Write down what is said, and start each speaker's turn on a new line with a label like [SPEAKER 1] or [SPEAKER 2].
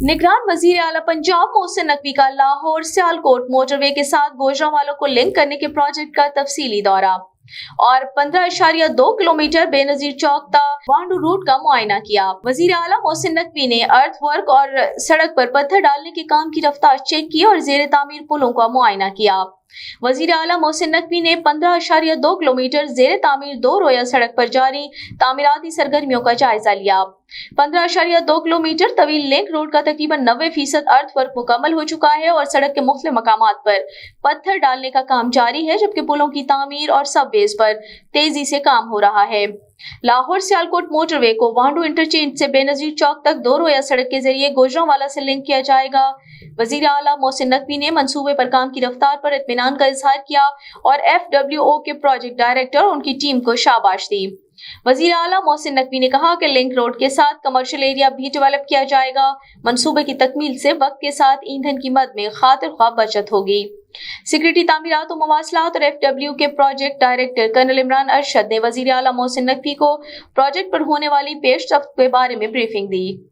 [SPEAKER 1] निगरान वजीर आला पंजाब मोहसिन नकवी का लाहौर सियालकोट मोटरवे के साथ गुजरांवाला को लिंक करने के प्रोजेक्ट का तफसीली दौरा और 15.2 किलोमीटर बेनजीर चौक ता वांडू रूट का मुआयना किया। वजीर आला मोहसिन नकवी ने अर्थ वर्क और सड़क पर पत्थर डालने के काम की रफ्तार चेक की और जेर तामीर पुलों का मुआयना किया। वजीर आला मोहसिन नकवी ने 15.2 किलोमीटर जेर तामीर 2 रोया सड़क पर जारी तामीराती सरगर्मियों का जायजा लिया। 15.2 किलोमीटर तवील लिंक रोड का तकरीबन 90% अर्थ वर्क मुकम्मल हो चुका है और सड़क के मुख्तलिफ मकामात पर पत्थर डालने का काम जारी है, जबकि पुलों की तामीर और सबवेज पर तेजी से काम हो रहा है। लाहौर सियालकोट मोटरवे को वांडू इंटरचेंज से बेनजीर चौक तक 2 रोया सड़क के जरिए गुजरांवाला से लिंक किया जाएगा। वजीर आला मोहसिन नकवी ने मंसूबे पर काम की रफ्तार पर इत्मीनान का इजहार किया और FWO के प्रोजेक्ट डायरेक्टर और उनकी टीम को शाबाश दी। वजीर आला मोहसिन नकवी ने कहा कि लिंक रोड के साथ कमर्शियल एरिया भी डेवलप किया जाएगा। मंसूबे की तकमील से वक्त के साथ ईंधन की मद में खातिर ख्वाह बचत होगी। सिक्योरिटी तामीरात और मवासलात और FWO के project director colonel Imran Arshad ने वजीर आला मोहसिन नकवी को प्रोजेक्ट पर होने वाली पेशरफ्त के बारे में ब्रीफिंग दी।